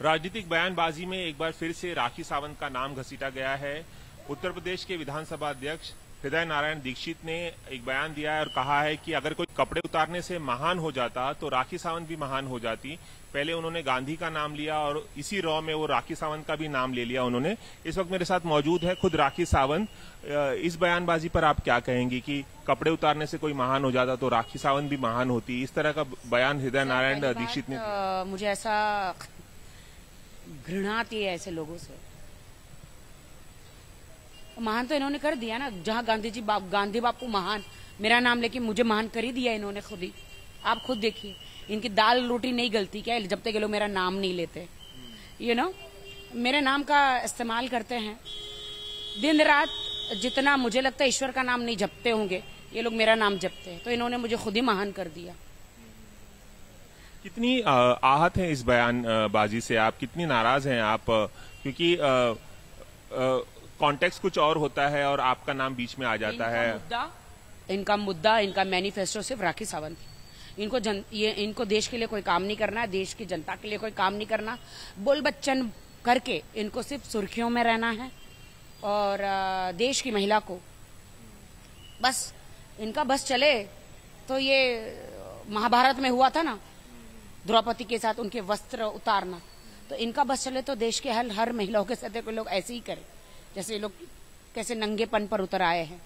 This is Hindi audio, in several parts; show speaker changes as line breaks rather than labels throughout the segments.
राजनीतिक बयानबाजी में एक बार फिर से राखी सावंत का नाम घसीटा गया है। उत्तर प्रदेश के विधानसभा अध्यक्ष हृदय नारायण दीक्षित ने एक बयान दिया है और कहा है कि अगर कोई कपड़े उतारने से महान हो जाता तो राखी सावंत भी महान हो जाती। पहले उन्होंने गांधी का नाम लिया और इसी रॉ में वो राखी सावंत का भी नाम ले लिया उन्होंने। इस वक्त मेरे साथ मौजूद है खुद राखी सावंत। इस बयानबाजी पर आप क्या कहेंगी कि कपड़े उतारने से कोई महान हो जाता तो राखी सावंत भी महान होती? इस तरह का बयान हृदय नारायण दीक्षित ने
मुझे ऐसा घृणा आती है ऐसे लोगों से। महान तो इन्होंने कर दिया ना, जहां गांधी बापू महान, मेरा नाम लेके मुझे महान कर ही दिया इन्होंने खुद ही। आप खुद देखिए, इनकी दाल रोटी नहीं गलती क्या जब तक ये लोग मेरा नाम नहीं लेते। मेरे नाम का इस्तेमाल करते हैं दिन रात। जितना मुझे लगता है ईश्वर का नाम नहीं जपते होंगे, ये लोग मेरा नाम जपते हैं। तो इन्होंने मुझे खुद ही महान कर दिया।
कितनी आहत हैं इस बयानबाजी से आप? कितनी नाराज हैं आप? क्योंकि कॉन्टेक्स्ट कुछ और होता है और आपका नाम बीच में आ जाता है।
इनका मैनिफेस्टो सिर्फ राखी सावंत। इनको देश के लिए कोई काम नहीं करना है, देश की जनता के लिए कोई काम नहीं करना। बोल बच्चन करके इनको सिर्फ सुर्खियों में रहना है और देश की महिला को बस इनका बस चले। तो ये महाभारत में हुआ था ना, द्रौपदी के साथ उनके वस्त्र उतारना। तो इनका बस चले तो देश के हर महिलाओं के साथ लोग ऐसे ही करें जैसे लोग कैसे नंगेपन पर उतर आए हैं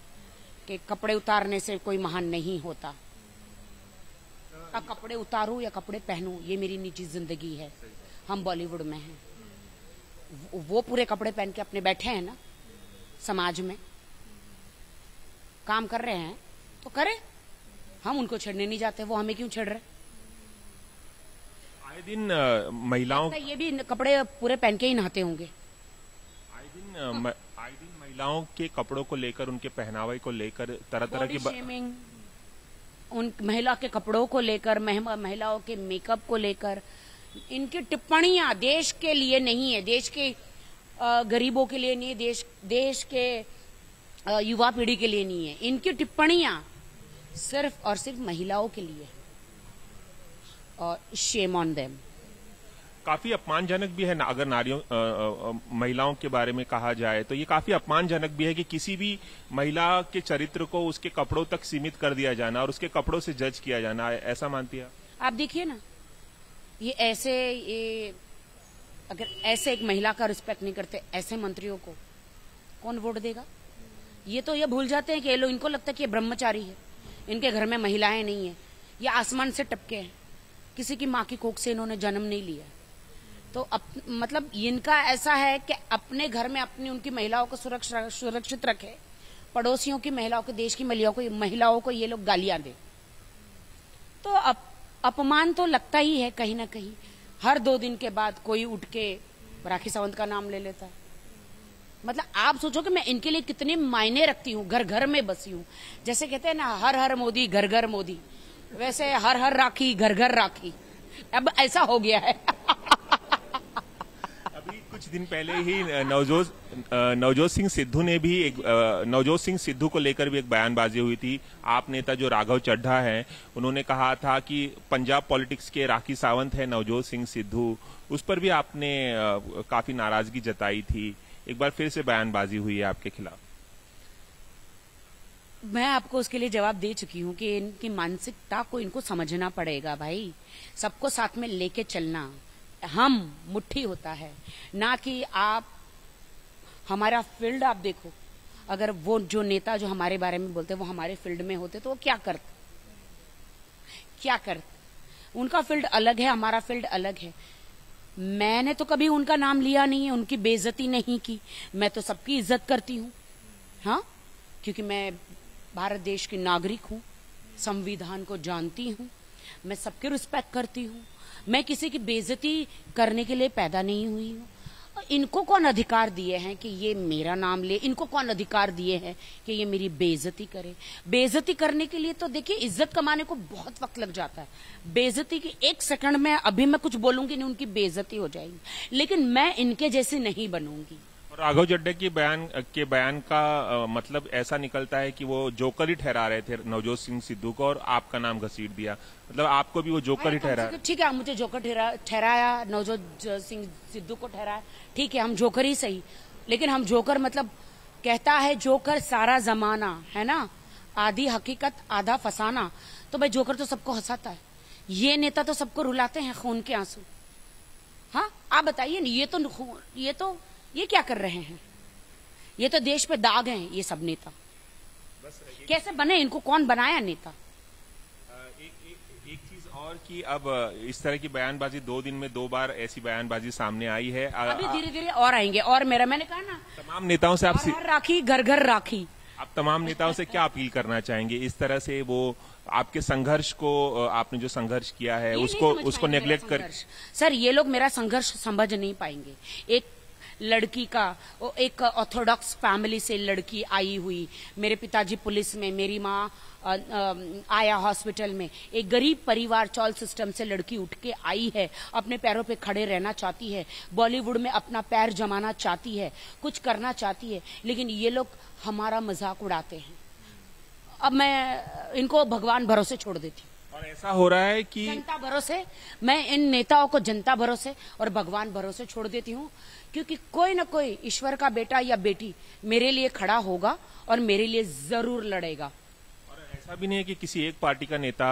कि कपड़े उतारने से कोई महान नहीं होता। अब कपड़े उतारूं या कपड़े पहनूं ये मेरी निजी जिंदगी है। हम बॉलीवुड में हैं, वो पूरे कपड़े पहन के अपने बैठे हैं ना, समाज में काम कर रहे हैं तो करें। हम उनको छेड़ने नहीं जाते, वो हमें क्यों छेड़ रहे?
आए दिन महिलाओं,
ये भी कपड़े पूरे पहन के ही नहाते होंगे।
आए दिन महिलाओं के कपड़ों को लेकर, उनके पहनावे को लेकर तरह तरह की
शेमिंग, उन महिला के कपड़ों को लेकर, महिलाओं के मेकअप को लेकर इनकी टिप्पणियां देश के लिए नहीं है, देश के गरीबों के लिए नहीं है, देश के युवा पीढ़ी के लिए नहीं है। इनकी टिप्पणियां सिर्फ और सिर्फ महिलाओं के लिए। और शेम ऑन देम।
काफी अपमानजनक भी है ना, अगर महिलाओं के बारे में कहा जाए तो ये काफी अपमानजनक भी है कि किसी भी महिला के चरित्र को उसके कपड़ों तक सीमित कर दिया जाना और उसके कपड़ों से जज किया जाना। ऐसा मानती है
आप? देखिए ना, अगर ऐसे एक महिला का रिस्पेक्ट नहीं करते, ऐसे मंत्रियों को कौन वोट देगा? ये भूल जाते हैं कि ये लोग, इनको लगता है कि ये ब्रह्मचारी है, इनके घर में महिलाएं नहीं है, ये आसमान से टपके हैं, किसी की माँ की कोख से इन्होंने जन्म नहीं लिया। तो मतलब इनका ऐसा है कि अपने घर में उनकी महिलाओं को सुरक्षित रखे, पड़ोसियों की महिलाओं को, देश की महिलाओं को ये लोग गालियां दे। तो अपमान तो लगता ही है कहीं ना कहीं। हर 2 दिन के बाद कोई उठ के राखी सावंत का नाम ले लेता है। मतलब आप सोचो कि मैं इनके लिए कितने मायने रखती हूँ, घर घर में बसी हूँ। जैसे कहते हैं ना, हर हर मोदी घर घर मोदी, वैसे हर हर राखी घर घर राखी। अब ऐसा हो गया है।
कुछ दिन पहले ही नवजोत सिंह सिद्धू को लेकर भी एक बयानबाजी हुई थी। आप नेता जो राघव चड्ढा हैं, उन्होंने कहा था कि पंजाब पॉलिटिक्स के राखी सावंत है नवजोत सिंह सिद्धू। उस पर भी आपने काफी नाराजगी जताई थी। एक बार फिर से बयानबाजी हुई है आपके खिलाफ।
मैं आपको उसके लिए जवाब दे चुकी हूँ कि इनकी मानसिकता को इनको समझना पड़ेगा भाई। सबको साथ में लेके चलना, हम मुट्ठी होता है ना कि आप। हमारा फील्ड आप देखो, अगर वो जो नेता जो हमारे बारे में बोलते वो हमारे फील्ड में होते तो वो क्या करते? उनका फील्ड अलग है, हमारा फील्ड अलग है। मैंने तो कभी उनका नाम लिया नहीं है, उनकी बेइज्जती नहीं की। मैं तो सबकी इज्जत करती हूँ, हाँ, क्योंकि मैं भारत देश की नागरिक हूँ, संविधान को जानती हूँ, मैं सबकी रिस्पेक्ट करती हूँ। मैं किसी की बेइज्जती करने के लिए पैदा नहीं हुई हूँ। इनको कौन अधिकार दिए हैं कि ये मेरा नाम ले? इनको कौन अधिकार दिए हैं कि ये मेरी बेइज्जती करे? बेइज्जती करने के लिए तो देखिए, इज्जत कमाने को बहुत वक्त लग जाता है। बेइज्जती की 1 सेकंड में, अभी मैं कुछ बोलूंगी नहीं, उनकी बेइज्जती हो जाएगी। लेकिन मैं इनके जैसी नहीं बनूंगी।
राघव चड्ढा के बयान का मतलब ऐसा निकलता है कि वो जोकर ही ठहरा रहे थे नवजोत सिंह सिद्धू को, और आपका नाम घसीट दिया। मतलब आपको भी वो जोकर ही ठहरा।
ठीक है, मुझे जोकर ठहराया, नवजोत सिंह सिद्धू को ठहराया, ठीक है, हम जोकर ही सही, लेकिन हम जोकर मतलब कहता है जोकर सारा जमाना है ना, आधी हकीकत आधा फसाना। तो भाई जोकर तो सबको हंसाता है, ये नेता तो सबको रुलाते हैं खून के आंसू। हाँ, आप बताइए, ये क्या कर रहे हैं? ये तो देश पे दाग हैं ये सब नेता। कैसे बने, इनको कौन बनाया नेता?
एक चीज और कि अब इस तरह की बयानबाजी 2 दिन में 2 बार ऐसी बयानबाजी सामने आई है।
अभी धीरे धीरे और आएंगे। और मैंने कहा ना,
तमाम नेताओं से आप
राखी घर घर राखी,
आप तमाम नेताओं से क्या अपील करना चाहेंगे? इस तरह से वो आपके संघर्ष को, आपने जो संघर्ष किया है उसको नेग्लेक्ट कर।
सर, ये लोग मेरा संघर्ष समझ नहीं पाएंगे। एक लड़की का, एक ऑर्थोडॉक्स फैमिली से लड़की आई हुई, मेरे पिताजी पुलिस में, मेरी माँ आया हॉस्पिटल में, एक गरीब परिवार चौल सिस्टम से लड़की उठ के आई है, अपने पैरों पे खड़े रहना चाहती है, बॉलीवुड में अपना पैर जमाना चाहती है, कुछ करना चाहती है, लेकिन ये लोग हमारा मजाक उड़ाते हैं। अब मैं इनको भगवान भरोसे छोड़ देती हूँ।
और ऐसा हो रहा है कि
जनता भरोसे, मैं इन नेताओं को जनता भरोसे और भगवान भरोसे छोड़ देती हूँ, क्योंकि कोई न कोई ईश्वर का बेटा या बेटी मेरे लिए खड़ा होगा और मेरे लिए जरूर लड़ेगा।
और ऐसा भी नहीं है कि किसी एक पार्टी का नेता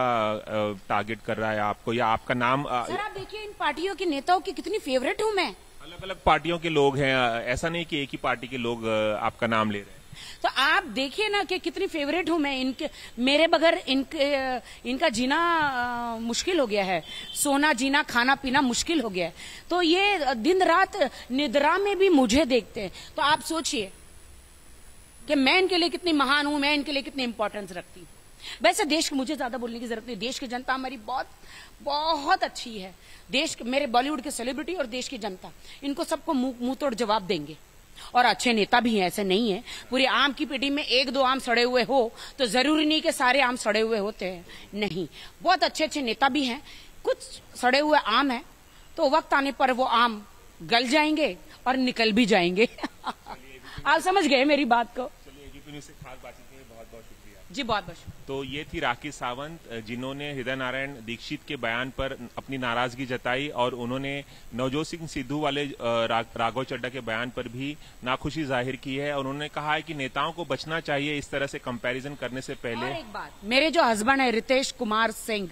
टारगेट कर रहा है आपको, या आपका नाम।
सर, आप देखिए इन पार्टियों के नेताओं की कितनी फेवरेट हूँ मैं।
अलग अलग पार्टियों के लोग हैं, ऐसा नहीं कि एक ही पार्टी के लोग आपका नाम ले रहे हैं।
तो आप देखिए ना कि कितनी फेवरेट हूं मैं इनके। मेरे बगैर इनका जीना मुश्किल हो गया है, सोना जीना खाना पीना मुश्किल हो गया है। तो ये दिन रात निद्रा में भी मुझे देखते हैं। तो आप सोचिए कि मैं इनके लिए कितनी महान हूं, मैं इनके लिए कितनी इंपॉर्टेंस रखती हूँ। वैसे देश की मुझे ज्यादा बोलने की जरूरत नहीं, देश की जनता हमारी बहुत बहुत अच्छी है। देश मेरे बॉलीवुड के सेलिब्रिटी और देश की जनता, इनको सबको मुंह तोड़ जवाब देंगे। और अच्छे नेता भी हैं, ऐसे नहीं है। पूरी आम की पेटी में 1-2 आम सड़े हुए हो तो जरूरी नहीं कि सारे आम सड़े हुए होते हैं, नहीं। बहुत अच्छे अच्छे नेता भी हैं। कुछ सड़े हुए आम हैं तो वक्त आने पर वो आम गल जाएंगे और निकल भी जाएंगे। आप समझ गए मेरी बात को।
चलिए, एबीपी न्यूज़ से खास बातचीत के लिए बहुत बहुत शुक्रिया
जी, बहुत बहुत।
तो ये थी राखी सावंत, जिन्होंने हृदय नारायण दीक्षित के बयान पर अपनी नाराजगी जताई, और उन्होंने नवजोत सिंह सिद्धू वाले राघव चड्ढा के बयान पर भी नाखुशी जाहिर की है। और उन्होंने कहा है कि नेताओं को बचना चाहिए इस तरह से कंपैरिजन करने से पहले।
और एक बात, मेरे जो हस्बैंड है रितेश कुमार सिंह,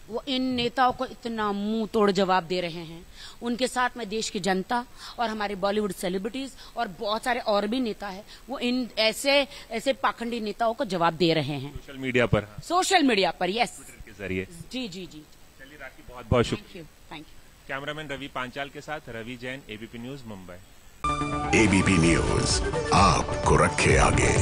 वो इन नेताओं को इतना मुंह तोड़ जवाब दे रहे हैं। उनके साथ में देश की जनता और हमारे बॉलीवुड सेलिब्रिटीज और बहुत सारे और भी नेता है, वो इन ऐसे पाखंडी नेताओं को जवाब दे रहे हैं
सोशल मीडिया पर।
सोशल मीडिया पर, यस,
ट्विटर के जरिए।
जी जी जी।
चलिए राखी, बहुत बहुत शुक्रिया।
Thank you.
Cameraman Ravi Panchal के साथ Ravi Jain, ABP News, Mumbai.
ABP News आपको रखे आगे।